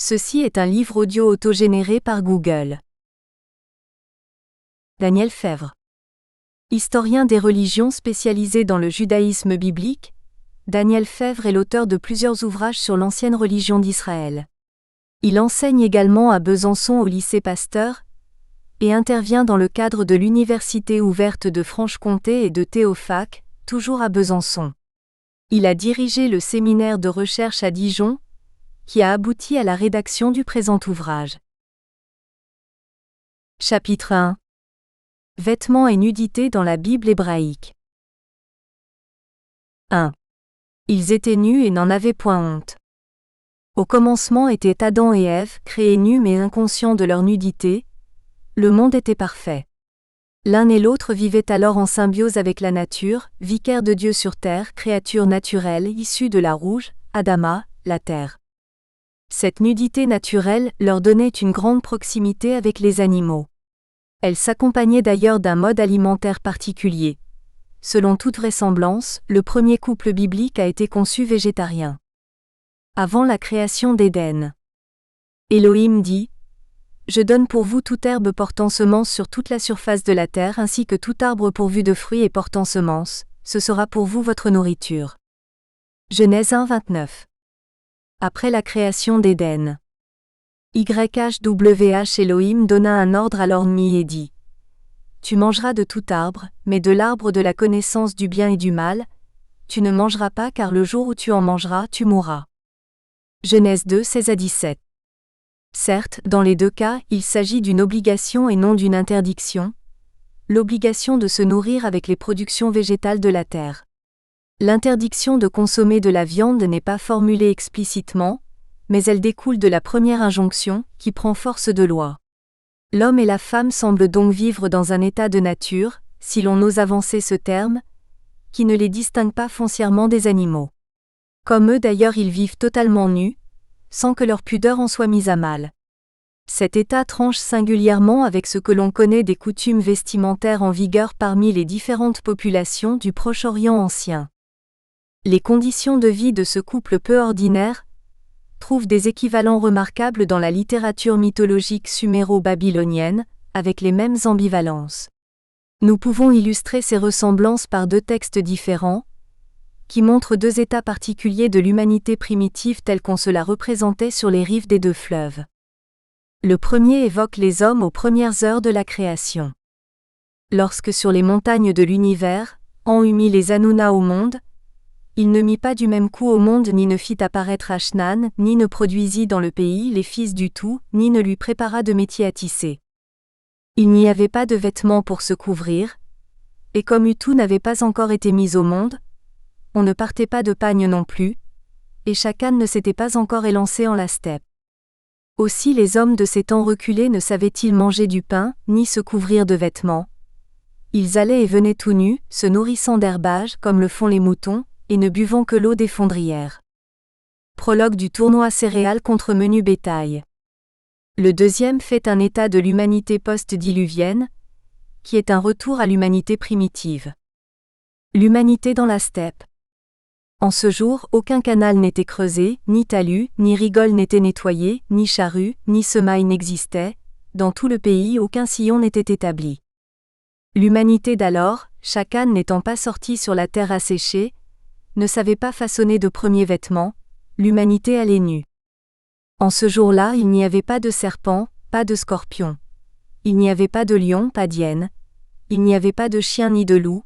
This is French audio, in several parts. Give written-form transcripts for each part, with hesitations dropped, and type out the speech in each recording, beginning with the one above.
Ceci est un livre audio autogénéré par Google. Daniel Fèvre. Historien des religions spécialisé dans le judaïsme biblique, Daniel Fèvre est l'auteur de plusieurs ouvrages sur l'ancienne religion d'Israël. Il enseigne également à Besançon au lycée Pasteur et intervient dans le cadre de l'Université ouverte de Franche-Comté et de Théophak, toujours à Besançon. Il a dirigé le séminaire de recherche à Dijon, qui a abouti à la rédaction du présent ouvrage. Chapitre 1. Vêtements et nudité dans la Bible hébraïque. 1. Ils étaient nus et n'en avaient point honte. Au commencement étaient Adam et Ève, créés nus mais inconscients de leur nudité. Le monde était parfait. L'un et l'autre vivaient alors en symbiose avec la nature, vicaires de Dieu sur terre, créatures naturelles issues de la rouge, Adama, la terre. Cette nudité naturelle leur donnait une grande proximité avec les animaux. Elle s'accompagnait d'ailleurs d'un mode alimentaire particulier. Selon toute vraisemblance, le premier couple biblique a été conçu végétarien. Avant la création d'Éden. Elohim dit : « Je donne pour vous toute herbe portant semence sur toute la surface de la terre ainsi que tout arbre pourvu de fruits et portant semence, ce sera pour vous votre nourriture. » Genèse 1, 29. Après la création d'Éden. YHWH Elohim donna un ordre à l'ennemi et dit : « Tu mangeras de tout arbre, mais de l'arbre de la connaissance du bien et du mal, tu ne mangeras pas car le jour où tu en mangeras, tu mourras. » Genèse 2, 16 à 17. Certes, dans les deux cas, il s'agit d'une obligation et non d'une interdiction, l'obligation de se nourrir avec les productions végétales de la terre. L'interdiction de consommer de la viande n'est pas formulée explicitement, mais elle découle de la première injonction, qui prend force de loi. L'homme et la femme semblent donc vivre dans un état de nature, si l'on ose avancer ce terme, qui ne les distingue pas foncièrement des animaux. Comme eux d'ailleurs ils vivent totalement nus, sans que leur pudeur en soit mise à mal. Cet état tranche singulièrement avec ce que l'on connaît des coutumes vestimentaires en vigueur parmi les différentes populations du Proche-Orient ancien. Les conditions de vie de ce couple peu ordinaire trouvent des équivalents remarquables dans la littérature mythologique suméro-babylonienne, avec les mêmes ambivalences. Nous pouvons illustrer ces ressemblances par deux textes différents, qui montrent deux états particuliers de l'humanité primitive tels qu'on se la représentait sur les rives des deux fleuves. Le premier évoque les hommes aux premières heures de la création. Lorsque sur les montagnes de l'univers, An mit les Hanouna au monde, il ne mit pas du même coup au monde ni ne fit apparaître Ashnan, ni ne produisit dans le pays les fils du tout, ni ne lui prépara de métier à tisser. Il n'y avait pas de vêtements pour se couvrir, et comme Utu n'avait pas encore été mis au monde, on ne partait pas de pagne non plus, et chacun ne s'était pas encore élancé en la steppe. Aussi les hommes de ces temps reculés ne savaient-ils manger du pain, ni se couvrir de vêtements. Ils allaient et venaient tout nus, se nourrissant d'herbage comme le font les moutons, et ne buvant que l'eau des fondrières. Prologue du tournoi céréales contre menu bétail. Le deuxième fait un état de l'humanité post-diluvienne, qui est un retour à l'humanité primitive. L'humanité dans la steppe. En ce jour, aucun canal n'était creusé, ni talus, ni rigole n'était nettoyé, ni charrue, ni semaille n'existait, dans tout le pays aucun sillon n'était établi. L'humanité d'alors, chaque âne n'étant pas sorti sur la terre asséchée, ne savait pas façonner de premiers vêtements, l'humanité allait nue. En ce jour-là, il n'y avait pas de serpent, pas de scorpion. Il n'y avait pas de lion, pas d'hyène. Il n'y avait pas de chien ni de loup.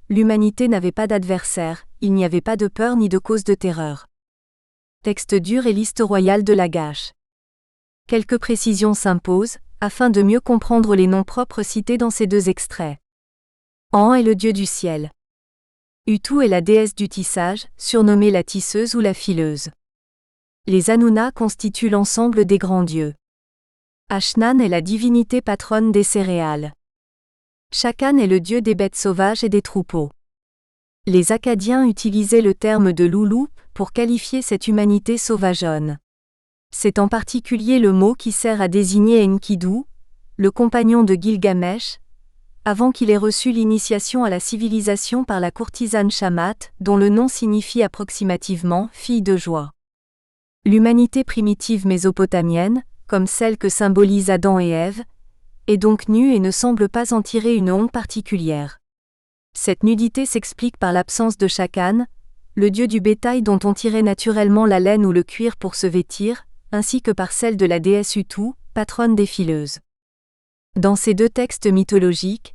L'humanité n'avait pas d'adversaire, il n'y avait pas de peur ni de cause de terreur. Texte dur et liste royale de Lagash. Quelques précisions s'imposent, afin de mieux comprendre les noms propres cités dans ces deux extraits. An est le dieu du ciel. Utu est la déesse du tissage, surnommée la tisseuse ou la fileuse. Les Hanouna constituent l'ensemble des grands dieux. Ashnan est la divinité patronne des céréales. Chakan est le dieu des bêtes sauvages et des troupeaux. Les Akkadiens utilisaient le terme de loulou pour qualifier cette humanité sauvageonne. C'est en particulier le mot qui sert à désigner Enkidu, le compagnon de Gilgamesh, avant qu'il ait reçu l'initiation à la civilisation par la courtisane Shamat, dont le nom signifie approximativement « fille de joie ». L'humanité primitive mésopotamienne, comme celle que symbolisent Adam et Ève, est donc nue et ne semble pas en tirer une honte particulière. Cette nudité s'explique par l'absence de Chakan, le dieu du bétail dont on tirait naturellement la laine ou le cuir pour se vêtir, ainsi que par celle de la déesse Utu, patronne des fileuses. Dans ces deux textes mythologiques,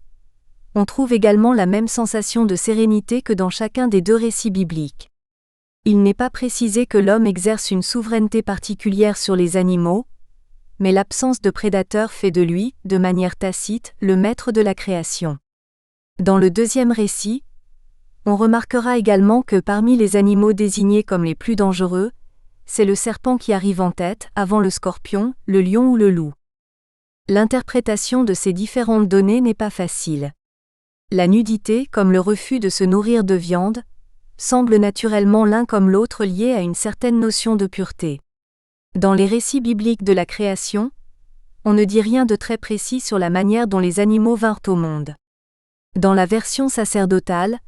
on trouve également la même sensation de sérénité que dans chacun des deux récits bibliques. Il n'est pas précisé que l'homme exerce une souveraineté particulière sur les animaux, mais l'absence de prédateurs fait de lui, de manière tacite, le maître de la création. Dans le deuxième récit, on remarquera également que parmi les animaux désignés comme les plus dangereux, c'est le serpent qui arrive en tête, avant le scorpion, le lion ou le loup. L'interprétation de ces différentes données n'est pas facile. La nudité, comme le refus de se nourrir de viande, semble naturellement l'un comme l'autre lié à une certaine notion de pureté. Dans les récits bibliques de la création, on ne dit rien de très précis sur la manière dont les animaux vinrent au monde. Dans la version sacerdotale,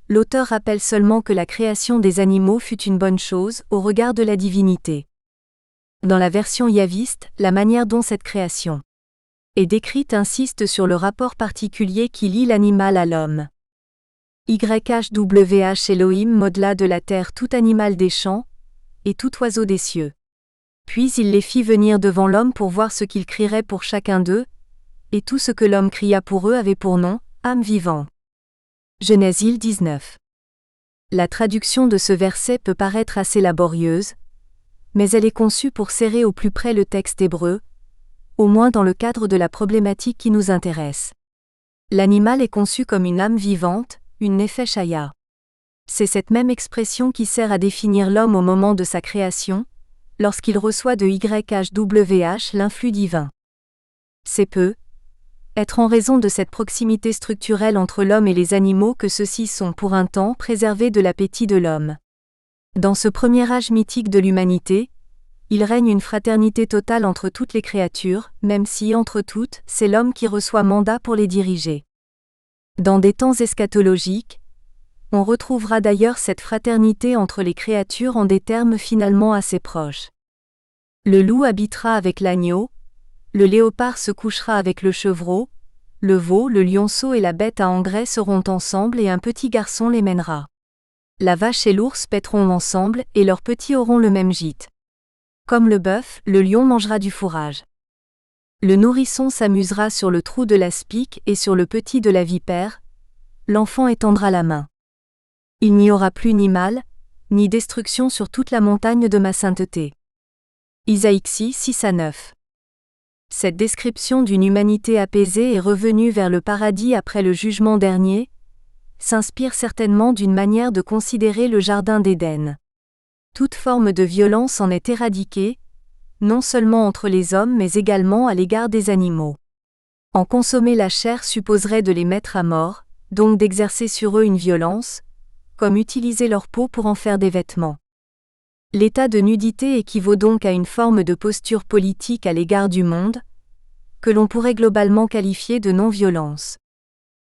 l'auteur rappelle seulement que la création des animaux fut une bonne chose au regard de la divinité. Dans la version yaviste, la manière dont cette création est décrite insiste sur le rapport particulier qui lie l'animal à l'homme. YHWH Elohim modela de la terre tout animal des champs, et tout oiseau des cieux. Puis il les fit venir devant l'homme pour voir ce qu'il crierait pour chacun d'eux, et tout ce que l'homme cria pour eux avait pour nom, âme vivante. Genèse 19. La traduction de ce verset peut paraître assez laborieuse, mais elle est conçue pour serrer au plus près le texte hébreu, au moins dans le cadre de la problématique qui nous intéresse. L'animal est conçu comme une âme vivante, une nefesh haya. C'est cette même expression qui sert à définir l'homme au moment de sa création, lorsqu'il reçoit de YHWH l'influx divin. C'est peu être en raison de cette proximité structurelle entre l'homme et les animaux que ceux-ci sont pour un temps préservés de l'appétit de l'homme. Dans ce premier âge mythique de l'humanité, il règne une fraternité totale entre toutes les créatures, même si, entre toutes, c'est l'homme qui reçoit mandat pour les diriger. Dans des temps eschatologiques, on retrouvera d'ailleurs cette fraternité entre les créatures en des termes finalement assez proches. Le loup habitera avec l'agneau, le léopard se couchera avec le chevreau, le veau, le lionceau et la bête à engrais seront ensemble et un petit garçon les mènera. La vache et l'ours paîtront ensemble et leurs petits auront le même gîte. Comme le bœuf, le lion mangera du fourrage. Le nourrisson s'amusera sur le trou de l'aspic et sur le petit de la vipère, l'enfant étendra la main. Il n'y aura plus ni mal, ni destruction sur toute la montagne de ma sainteté. Isaïe 6-9. Cette description d'une humanité apaisée et revenue vers le paradis après le jugement dernier s'inspire certainement d'une manière de considérer le jardin d'Éden. Toute forme de violence en est éradiquée, non seulement entre les hommes mais également à l'égard des animaux. En consommer la chair supposerait de les mettre à mort, donc d'exercer sur eux une violence, comme utiliser leur peau pour en faire des vêtements. L'état de nudité équivaut donc à une forme de posture politique à l'égard du monde, que l'on pourrait globalement qualifier de non-violence.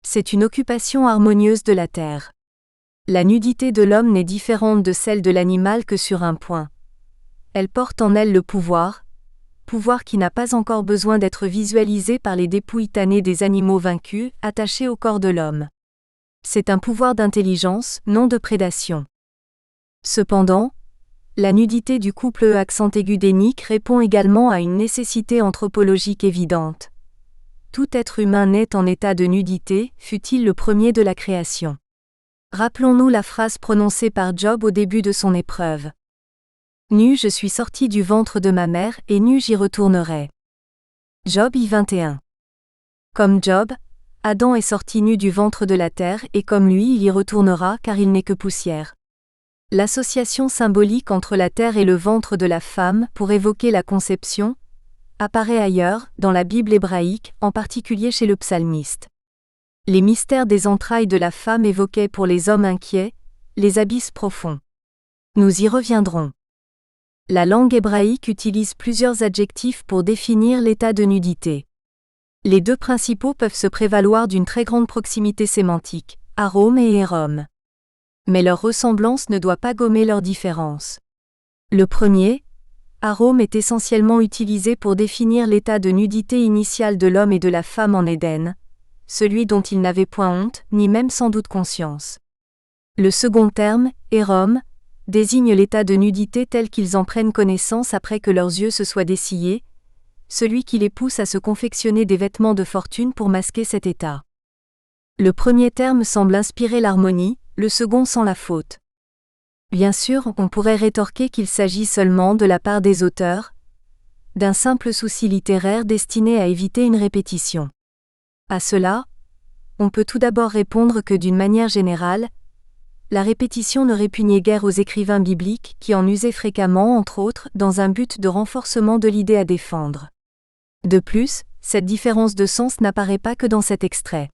C'est une occupation harmonieuse de la terre. La nudité de l'homme n'est différente de celle de l'animal que sur un point. Elle porte en elle le pouvoir qui n'a pas encore besoin d'être visualisé par les dépouilles tannées des animaux vaincus, attachés au corps de l'homme. C'est un pouvoir d'intelligence, non de prédation. Cependant, la nudité du couple accent aigu d'énique répond également à une nécessité anthropologique évidente. Tout être humain naît en état de nudité, fût-il le premier de la création. Rappelons-nous la phrase prononcée par Job au début de son épreuve. « Nu je suis sorti du ventre de ma mère et nu j'y retournerai. » Job 21. Comme Job, Adam est sorti nu du ventre de la terre et comme lui il y retournera car il n'est que poussière. L'association symbolique entre la terre et le ventre de la femme pour évoquer la conception apparaît ailleurs, dans la Bible hébraïque, en particulier chez le psalmiste. Les mystères des entrailles de la femme évoquaient pour les hommes inquiets les abysses profonds. Nous y reviendrons. La langue hébraïque utilise plusieurs adjectifs pour définir l'état de nudité. Les deux principaux peuvent se prévaloir d'une très grande proximité sémantique, arôme et érome. Mais leur ressemblance ne doit pas gommer leur différence. Le premier, Arôme est essentiellement utilisé pour définir l'état de nudité initial de l'homme et de la femme en Éden, celui dont ils n'avaient point honte, ni même sans doute conscience. Le second terme, érom, désigne l'état de nudité tel qu'ils en prennent connaissance après que leurs yeux se soient dessillés, celui qui les pousse à se confectionner des vêtements de fortune pour masquer cet état. Le premier terme semble inspirer l'harmonie, le second sans la faute. Bien sûr, on pourrait rétorquer qu'il s'agit seulement de la part des auteurs, d'un simple souci littéraire destiné à éviter une répétition. À cela, on peut tout d'abord répondre que d'une manière générale, la répétition ne répugnait guère aux écrivains bibliques qui en usaient fréquemment entre autres dans un but de renforcement de l'idée à défendre. De plus, cette différence de sens n'apparaît pas que dans cet extrait.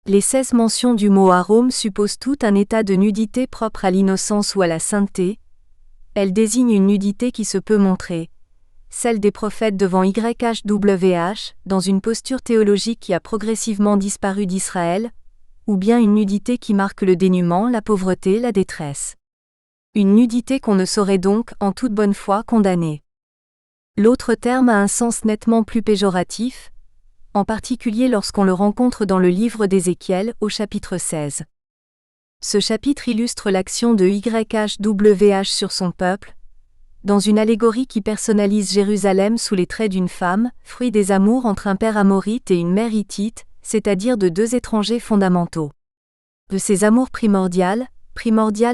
Les 16 mentions du mot arôme supposent tout un état de nudité propre à l'innocence ou à la sainteté. Elles désignent une nudité qui se peut montrer, celle des prophètes devant YHWH, dans une posture théologique qui a progressivement disparu d'Israël, ou bien une nudité qui marque le dénuement, la pauvreté, la détresse. Une nudité qu'on ne saurait donc, en toute bonne foi, condamner. L'autre terme a un sens nettement plus péjoratif, en particulier lorsqu'on le rencontre dans le livre d'Ézéchiel, au chapitre 16. Ce chapitre illustre l'action de YHWH sur son peuple, dans une allégorie qui personnalise Jérusalem sous les traits d'une femme, fruit des amours entre un père amorite et une mère hittite, c'est-à-dire de deux étrangers fondamentaux. De ces amours primordiales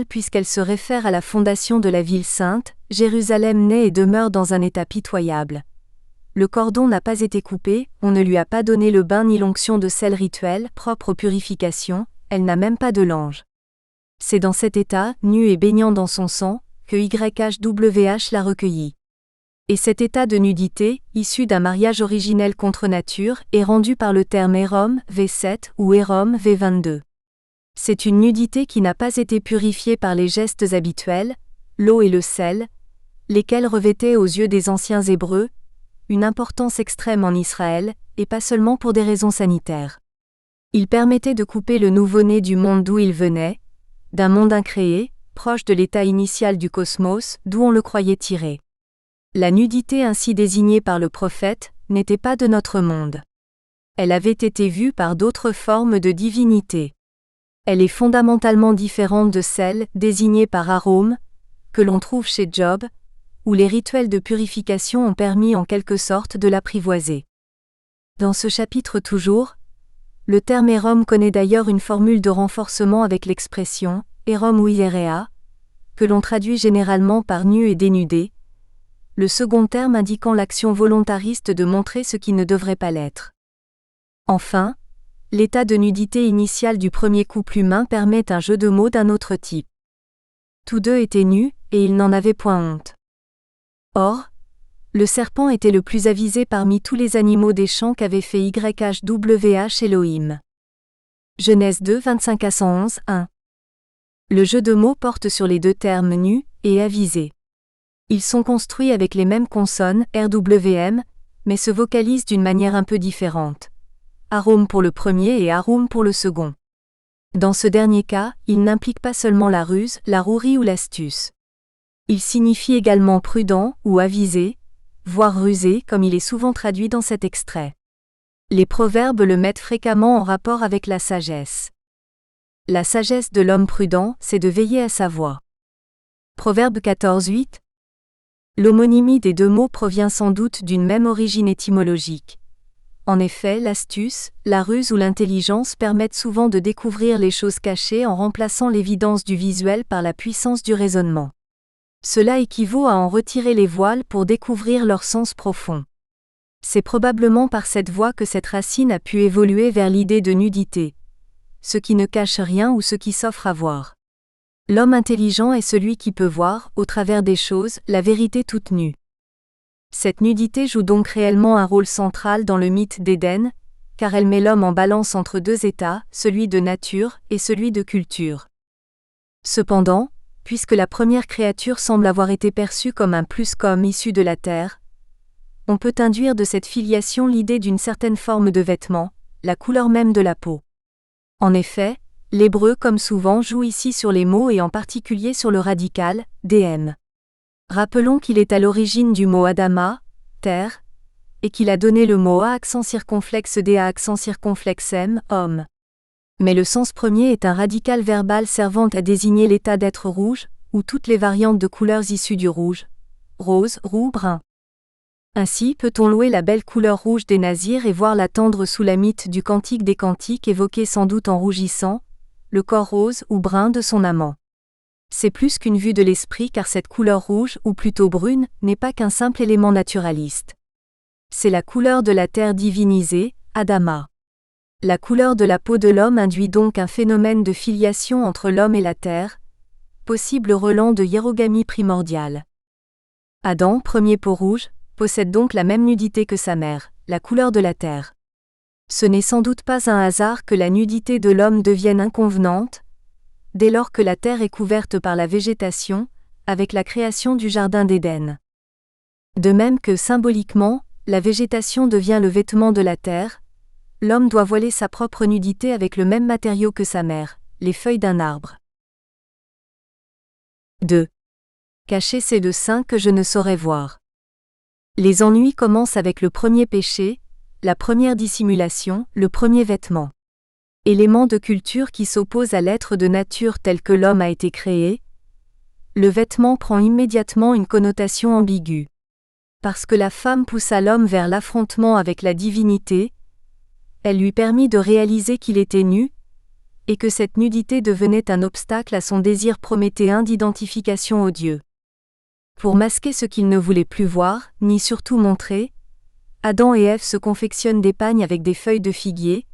puisqu'elle se réfère à la fondation de la ville sainte, Jérusalem naît et demeure dans un état pitoyable. Le cordon n'a pas été coupé, on ne lui a pas donné le bain ni l'onction de sel rituel, propre aux purifications, elle n'a même pas de lange. C'est dans cet état, nu et baignant dans son sang, que YHWH l'a recueilli. Et cet état de nudité, issu d'un mariage originel contre nature, est rendu par le terme érom, V7 ou érom, V22. C'est une nudité qui n'a pas été purifiée par les gestes habituels, l'eau et le sel, lesquels revêtaient aux yeux des anciens Hébreux une importance extrême en Israël, et pas seulement pour des raisons sanitaires. Il permettait de couper le nouveau-né du monde d'où il venait, d'un monde incréé, proche de l'état initial du cosmos, d'où on le croyait tiré. La nudité ainsi désignée par le prophète n'était pas de notre monde. Elle avait été vue par d'autres formes de divinité. Elle est fondamentalement différente de celle désignée par Arôme, que l'on trouve chez Job, où les rituels de purification ont permis en quelque sorte de l'apprivoiser. Dans ce chapitre toujours, le terme érom connaît d'ailleurs une formule de renforcement avec l'expression érom ou hieréa, que l'on traduit généralement par nu et dénudé, le second terme indiquant l'action volontariste de montrer ce qui ne devrait pas l'être. Enfin, l'état de nudité initial du premier couple humain permet un jeu de mots d'un autre type. Tous deux étaient nus, et ils n'en avaient point honte. Or, le serpent était le plus avisé parmi tous les animaux des champs qu'avait fait YHWH Elohim. Genèse 2, 25-111, 1. Le jeu de mots porte sur les deux termes nu et avisé. Ils sont construits avec les mêmes consonnes, RWM, mais se vocalisent d'une manière un peu différente. Arôme pour le premier et aroum pour le second. Dans ce dernier cas, il n'implique pas seulement la ruse, la rouerie ou l'astuce. Il signifie également prudent ou avisé, voire rusé comme il est souvent traduit dans cet extrait. Les proverbes le mettent fréquemment en rapport avec la sagesse. La sagesse de l'homme prudent, c'est de veiller à sa voix. Proverbe 14:8. L'homonymie des deux mots provient sans doute d'une même origine étymologique. En effet, l'astuce, la ruse ou l'intelligence permettent souvent de découvrir les choses cachées en remplaçant l'évidence du visuel par la puissance du raisonnement. Cela équivaut à en retirer les voiles pour découvrir leur sens profond. C'est probablement par cette voie que cette racine a pu évoluer vers l'idée de nudité, ce qui ne cache rien ou ce qui s'offre à voir. L'homme intelligent est celui qui peut voir, au travers des choses, la vérité toute nue. Cette nudité joue donc réellement un rôle central dans le mythe d'Éden, car elle met l'homme en balance entre deux états, celui de nature et celui de culture. Cependant, puisque la première créature semble avoir été perçue comme un plus qu'homme issu de la terre, on peut induire de cette filiation l'idée d'une certaine forme de vêtement, la couleur même de la peau. En effet, l'hébreu comme souvent joue ici sur les mots et en particulier sur le radical, dm. Rappelons qu'il est à l'origine du mot Adama, terre, et qu'il a donné le mot A accent circonflexe D à accent circonflexe M, homme. Mais le sens premier est un radical verbal servant à désigner l'état d'être rouge, ou toutes les variantes de couleurs issues du rouge, rose, roux, brun. Ainsi peut-on louer la belle couleur rouge des nazirs et voir la tendre soulamite du Cantique des Cantiques évoquer sans doute en rougissant, le corps rose ou brun de son amant. C'est plus qu'une vue de l'esprit car cette couleur rouge ou plutôt brune n'est pas qu'un simple élément naturaliste. C'est la couleur de la terre divinisée, Adama. La couleur de la peau de l'homme induit donc un phénomène de filiation entre l'homme et la terre, possible relent de hiérogamie primordiale. Adam, premier peau rouge, possède donc la même nudité que sa mère, la couleur de la terre. Ce n'est sans doute pas un hasard que la nudité de l'homme devienne inconvenante, dès lors que la terre est couverte par la végétation, avec la création du jardin d'Éden. De même que symboliquement, la végétation devient le vêtement de la terre, l'homme doit voiler sa propre nudité avec le même matériau que sa mère, les feuilles d'un arbre. 2. Cacher c'est le sein que je ne saurais voir. Les ennuis commencent avec le premier péché, la première dissimulation, le premier vêtement. Élément de culture qui s'oppose à l'être de nature tel que l'homme a été créé, le vêtement prend immédiatement une connotation ambiguë. Parce que la femme poussa l'homme vers l'affrontement avec la divinité, elle lui permit de réaliser qu'il était nu, et que cette nudité devenait un obstacle à son désir prométhéen d'identification au Dieu. Pour masquer ce qu'il ne voulait plus voir, ni surtout montrer, Adam et Ève se confectionnent des pagnes avec des feuilles de figuier,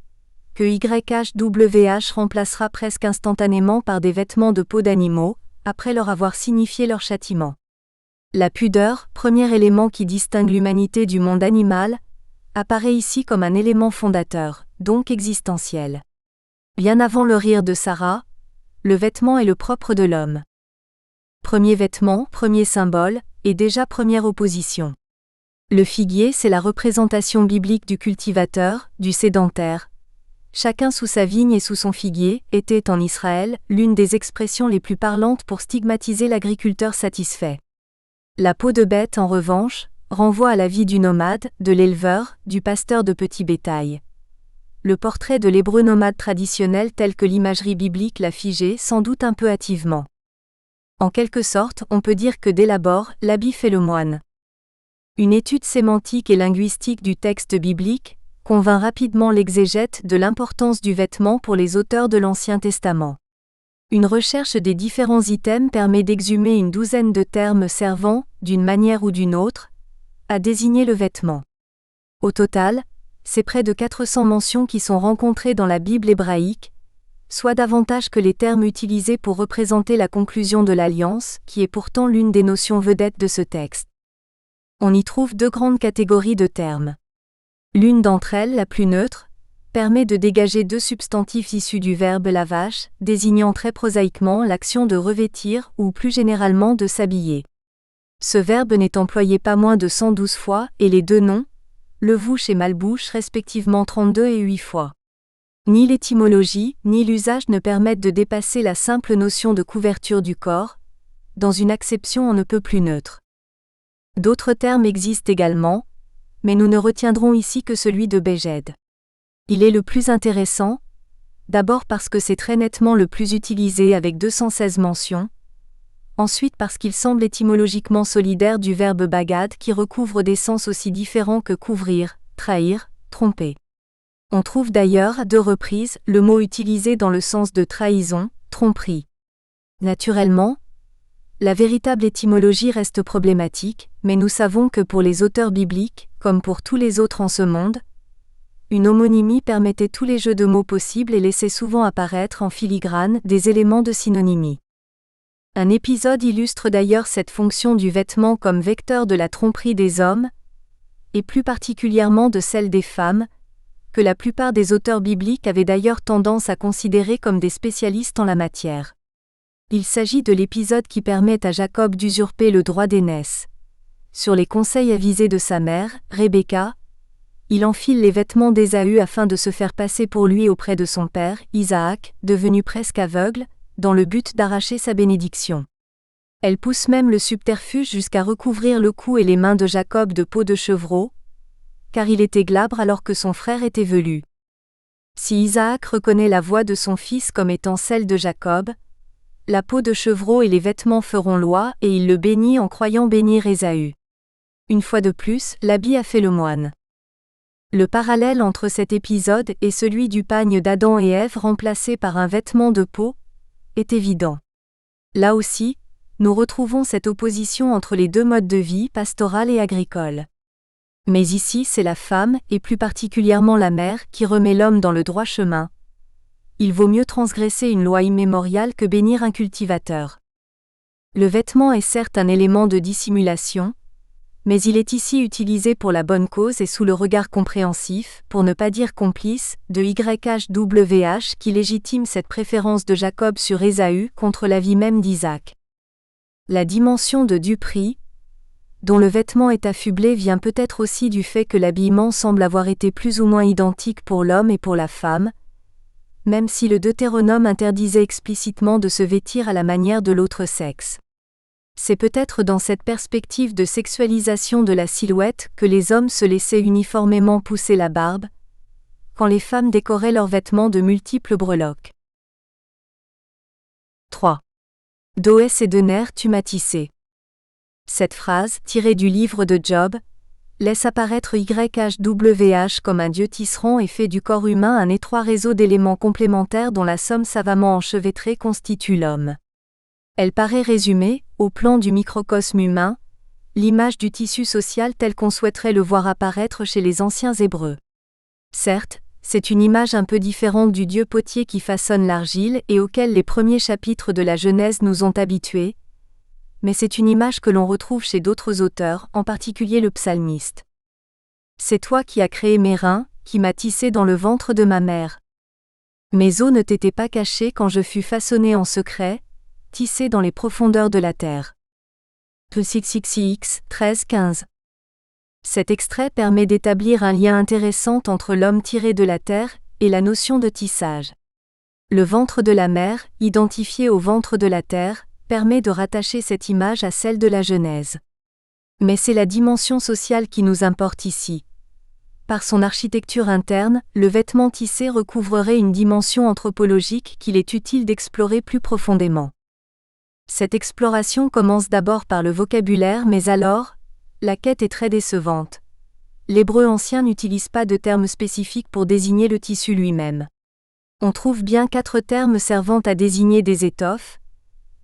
que YHWH remplacera presque instantanément par des vêtements de peau d'animaux, après leur avoir signifié leur châtiment. La pudeur, premier élément qui distingue l'humanité du monde animal, apparaît ici comme un élément fondateur, donc existentiel. Bien avant le rire de Sarah, le vêtement est le propre de l'homme. Premier vêtement, premier symbole, et déjà première opposition. Le figuier, c'est la représentation biblique du cultivateur, du sédentaire. Chacun sous sa vigne et sous son figuier, était en Israël l'une des expressions les plus parlantes pour stigmatiser l'agriculteur satisfait. La peau de bête, en revanche, renvoie à la vie du nomade, de l'éleveur, du pasteur de petit bétail. Le portrait de l'hébreu nomade traditionnel tel que l'imagerie biblique l'a figé sans doute un peu hâtivement. En quelque sorte, on peut dire que dès l'abord, l'habit fait le moine. Une étude sémantique et linguistique du texte biblique convainc rapidement l'exégète de l'importance du vêtement pour les auteurs de l'Ancien Testament. Une recherche des différents items permet d'exhumer une douzaine de termes servant, d'une manière ou d'une autre, à désigner le vêtement. Au total, c'est près de 400 mentions qui sont rencontrées dans la Bible hébraïque, soit davantage que les termes utilisés pour représenter la conclusion de l'alliance, qui est pourtant l'une des notions vedettes de ce texte. On y trouve deux grandes catégories de termes. L'une d'entre elles, la plus neutre, permet de dégager deux substantifs issus du verbe lavage, désignant très prosaïquement l'action de revêtir ou plus généralement de s'habiller. Ce verbe n'est employé pas moins de 112 fois et les deux noms, levouche et malbouche respectivement 32 et 8 fois. Ni l'étymologie, ni l'usage ne permettent de dépasser la simple notion de couverture du corps, dans une acception on ne peut plus neutre. D'autres termes existent également, mais nous ne retiendrons ici que celui de Béged. Il est le plus intéressant, d'abord parce que c'est très nettement le plus utilisé avec 216 mentions, ensuite parce qu'il semble étymologiquement solidaire du verbe bagad qui recouvre des sens aussi différents que couvrir, trahir, tromper. On trouve d'ailleurs à 2 reprises le mot utilisé dans le sens de trahison, tromperie. Naturellement, la véritable étymologie reste problématique, mais nous savons que pour les auteurs bibliques, comme pour tous les autres en ce monde, une homonymie permettait tous les jeux de mots possibles et laissait souvent apparaître en filigrane des éléments de synonymie. Un épisode illustre d'ailleurs cette fonction du vêtement comme vecteur de la tromperie des hommes, et plus particulièrement de celle des femmes, que la plupart des auteurs bibliques avaient d'ailleurs tendance à considérer comme des spécialistes en la matière. Il s'agit de l'épisode qui permet à Jacob d'usurper le droit d'aînesse. Sur les conseils avisés de sa mère, Rebecca, il enfile les vêtements d'Ésaü afin de se faire passer pour lui auprès de son père, Isaac, devenu presque aveugle, dans le but d'arracher sa bénédiction. Elle pousse même le subterfuge jusqu'à recouvrir le cou et les mains de Jacob de peau de chevreau, car il était glabre alors que son frère était velu. Si Isaac reconnaît la voix de son fils comme étant celle de Jacob, la peau de chevreau et les vêtements feront loi et il le bénit en croyant bénir Ésaü. Une fois de plus, l'habit a fait le moine. Le parallèle entre cet épisode et celui du pagne d'Adam et Ève remplacé par un vêtement de peau est évident. Là aussi, nous retrouvons cette opposition entre les deux modes de vie, pastoral et agricole. Mais ici c'est la femme, et plus particulièrement la mère, qui remet l'homme dans le droit chemin. Il vaut mieux transgresser une loi immémoriale que bénir un cultivateur. Le vêtement est certes un élément de dissimulation, mais il est ici utilisé pour la bonne cause et sous le regard compréhensif, pour ne pas dire complice, de YHWH qui légitime cette préférence de Jacob sur Ésaü contre la vie même d'Isaac. La dimension de duperie, dont le vêtement est affublé, vient peut-être aussi du fait que l'habillement semble avoir été plus ou moins identique pour l'homme et pour la femme, même si le Deutéronome interdisait explicitement de se vêtir à la manière de l'autre sexe. C'est peut-être dans cette perspective de sexualisation de la silhouette que les hommes se laissaient uniformément pousser la barbe, quand les femmes décoraient leurs vêtements de multiples breloques. 3. D'Oès et de Ner tu m'as tissé. Cette phrase, tirée du livre de Job, laisse apparaître YHWH comme un dieu tisserand et fait du corps humain un étroit réseau d'éléments complémentaires dont la somme savamment enchevêtrée constitue l'homme. Elle paraît résumer, au plan du microcosme humain, l'image du tissu social tel qu'on souhaiterait le voir apparaître chez les anciens Hébreux. Certes, c'est une image un peu différente du dieu potier qui façonne l'argile et auquel les premiers chapitres de la Genèse nous ont habitués, mais c'est une image que l'on retrouve chez d'autres auteurs, en particulier le psalmiste. C'est toi qui as créé mes reins, qui m'as tissé dans le ventre de ma mère. Mes os ne t'étaient pas cachés quand je fus façonné en secret, tissé dans les profondeurs de la terre. 6xx 13-15. Cet extrait permet d'établir un lien intéressant entre l'homme tiré de la terre et la notion de tissage. Le ventre de la mère, identifié au ventre de la terre, permet de rattacher cette image à celle de la Genèse. Mais c'est la dimension sociale qui nous importe ici. Par son architecture interne, le vêtement tissé recouvrerait une dimension anthropologique qu'il est utile d'explorer plus profondément. Cette exploration commence d'abord par le vocabulaire, mais alors, la quête est très décevante. L'hébreu ancien n'utilise pas de terme spécifique pour désigner le tissu lui-même. On trouve bien 4 termes servant à désigner des étoffes,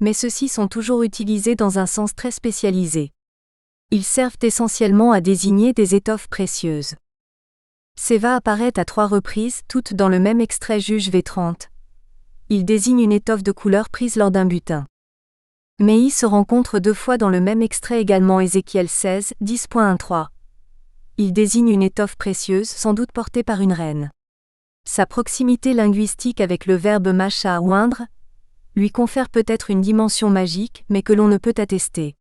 mais ceux-ci sont toujours utilisés dans un sens très spécialisé. Ils servent essentiellement à désigner des étoffes précieuses. Séva apparaît à 3 reprises, toutes dans le même extrait Juge V30. Il désigne une étoffe de couleur prise lors d'un butin. Méhi se rencontre 2 fois dans le même extrait, également Ézéchiel 16, 10.13. Il désigne une étoffe précieuse, sans doute portée par une reine. Sa proximité linguistique avec le verbe macha, oindre, lui confère peut-être une dimension magique, mais que l'on ne peut attester.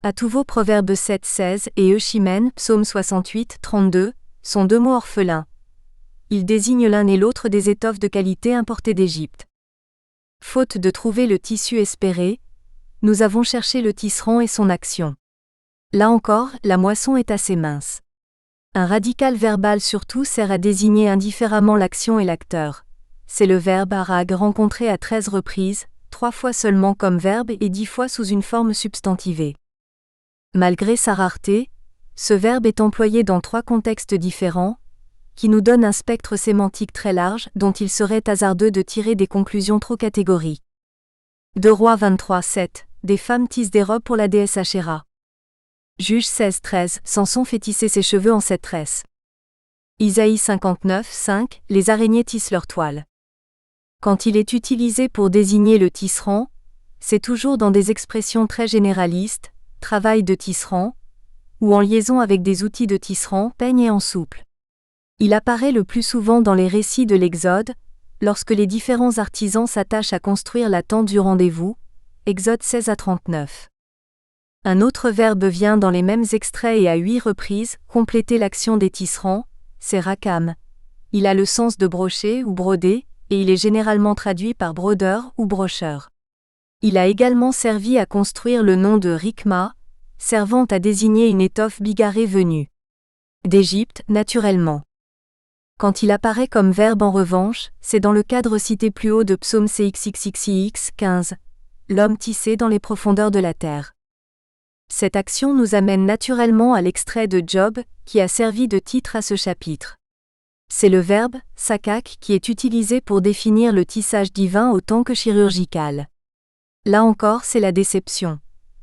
À Touveau, Proverbe 7, 16 et Euchimen, Psaume 68, 32, sont 2 mots orphelins. Ils désignent l'un et l'autre des étoffes de qualité importées d'Égypte. Faute de trouver le tissu espéré, nous avons cherché le tisserand et son action. Là encore, la moisson est assez mince. Un radical verbal surtout sert à désigner indifféremment l'action et l'acteur. C'est le verbe arag rencontré à 13 reprises, 3 fois seulement comme verbe et 10 fois sous une forme substantivée. Malgré sa rareté, ce verbe est employé dans 3 contextes différents, qui nous donnent un spectre sémantique très large dont il serait hasardeux de tirer des conclusions trop catégoriques. 2 Rois 23, 7. Des femmes tissent des robes pour la déesse Ashéra. Juge 16, 13. Samson fait tisser ses cheveux en 7 tresses. Isaïe 59, 5. Les araignées tissent leurs toiles. Quand il est utilisé pour désigner le tisserand, c'est toujours dans des expressions très généralistes, travail de tisserand, ou en liaison avec des outils de tisserand, peigne et en souple. Il apparaît le plus souvent dans les récits de l'Exode, lorsque les différents artisans s'attachent à construire la tente du rendez-vous, Exode 16 à 39. Un autre verbe vient dans les mêmes extraits et à 8 reprises, compléter l'action des tisserands, c'est rakam. Il a le sens de brocher ou broder, et il est généralement traduit par brodeur ou brocheur. Il a également servi à construire le nom de rikma, servant à désigner une étoffe bigarrée venue d'Égypte, naturellement. Quand il apparaît comme verbe en revanche, c'est dans le cadre cité plus haut de Psaume CXXXIX 15, l'homme tissé dans les profondeurs de la terre. Cette action nous amène naturellement à l'extrait de Job, qui a servi de titre à ce chapitre. C'est le verbe « sakak » qui est utilisé pour définir le tissage divin autant que chirurgical. Là encore, c'est la déception.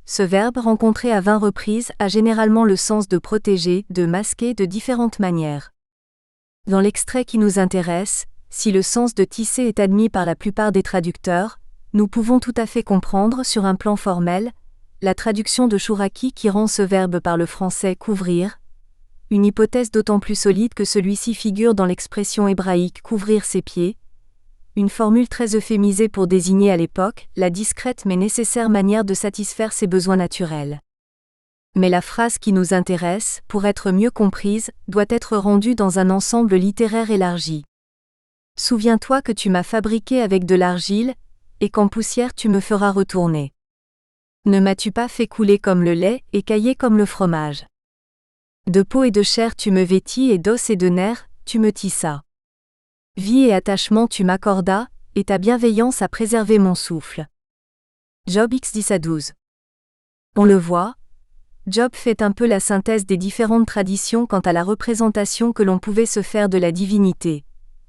Ce verbe, rencontré à 20 reprises, a généralement le sens de protéger, de masquer de différentes manières. Dans l'extrait qui nous intéresse, si le sens de tisser est admis par la plupart des traducteurs, nous pouvons tout à fait comprendre sur un plan formel la traduction de Chouraki qui rend ce verbe par le français couvrir, une hypothèse d'autant plus solide que celui-ci figure dans l'expression hébraïque couvrir ses pieds, une formule très euphémisée pour désigner à l'époque la discrète mais nécessaire manière de satisfaire ses besoins naturels. Mais la phrase qui nous intéresse, pour être mieux comprise, doit être rendue dans un ensemble littéraire élargi. Souviens-toi que tu m'as fabriqué avec de l'argile, et qu'en poussière tu me feras retourner. Ne m'as-tu pas fait couler comme le lait, écaillé comme le fromage? De peau et de chair tu me vêtis et d'os et de nerfs, tu me tissas. Vie et attachement tu m'accordas, et ta bienveillance a préservé mon souffle. Job X 10-12. On le voit, Job fait un peu la synthèse des différentes traditions quant à la représentation que l'on pouvait se faire de la divinité.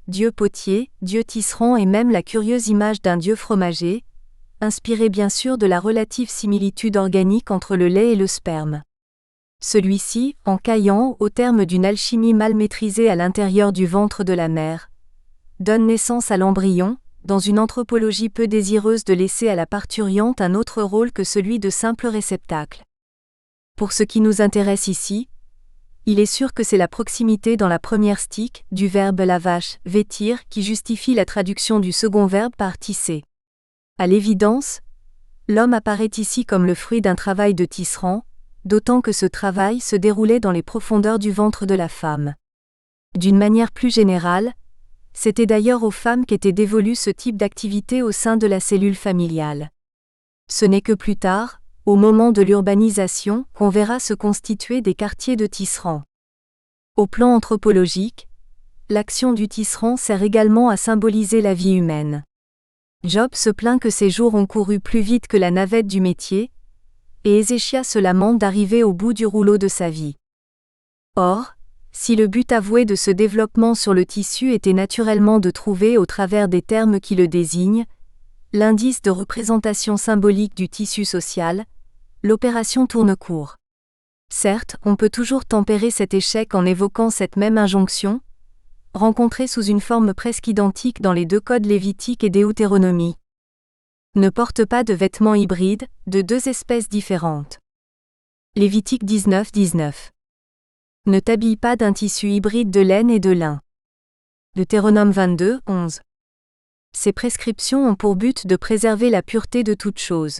Dieu potier, Dieu tisserand et même la curieuse image d'un Dieu fromager, inspirée bien sûr de la relative similitude organique entre le lait et le sperme. Celui-ci, en caillant au terme d'une alchimie mal maîtrisée à l'intérieur du ventre de la mère, donne naissance à l'embryon, dans une anthropologie peu désireuse de laisser à la parturiente un autre rôle que celui de simple réceptacle. Pour ce qui nous intéresse ici, il est sûr que c'est la proximité dans la première stique du verbe lavash, vêtir, qui justifie la traduction du second verbe par tisser. À l'évidence, l'homme apparaît ici comme le fruit d'un travail de tisserand, d'autant que ce travail se déroulait dans les profondeurs du ventre de la femme. D'une manière plus générale, c'était d'ailleurs aux femmes qu'était dévolu ce type d'activité au sein de la cellule familiale. Ce n'est que plus tard, au moment de l'urbanisation, qu'on verra se constituer des quartiers de tisserands. Au plan anthropologique, l'action du tisserand sert également à symboliser la vie humaine. Job se plaint que ses jours ont couru plus vite que la navette du métier, et Ézéchias se lamente d'arriver au bout du rouleau de sa vie. Or, si le but avoué de ce développement sur le tissu était naturellement de trouver au travers des termes qui le désignent, l'indice de représentation symbolique du tissu social, l'opération tourne court. Certes, on peut toujours tempérer cet échec en évoquant cette même injonction, rencontrée sous une forme presque identique dans les deux codes lévitiques et Deutéronomie. Ne porte pas de vêtements hybrides, de deux espèces différentes. Lévitique 19-19. Ne t'habille pas d'un tissu hybride de laine et de lin. Deutéronome 22-11. Ces prescriptions ont pour but de préserver la pureté de toute chose.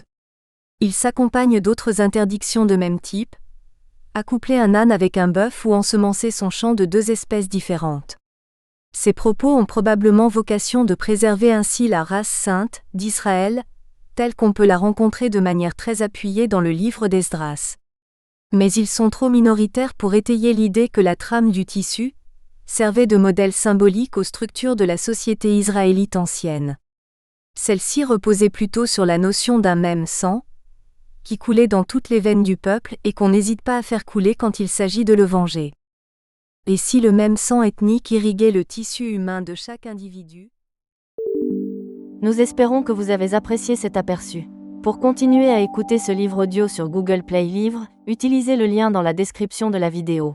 Ils s'accompagnent d'autres interdictions de même type, accoupler un âne avec un bœuf ou ensemencer son champ de deux espèces différentes. Ces propos ont probablement vocation de préserver ainsi la race sainte d'Israël, telle qu'on peut la rencontrer de manière très appuyée dans le livre d'Esdras. Mais ils sont trop minoritaires pour étayer l'idée que la trame du tissu servait de modèle symbolique aux structures de la société israélite ancienne. Celle-ci reposait plutôt sur la notion d'un même sang, qui coulait dans toutes les veines du peuple et qu'on n'hésite pas à faire couler quand il s'agit de le venger. Et si le même sang ethnique irriguait le tissu humain de chaque individu? Nous espérons que vous avez apprécié cet aperçu. Pour continuer à écouter ce livre audio sur Google Play Livres, utilisez le lien dans la description de la vidéo.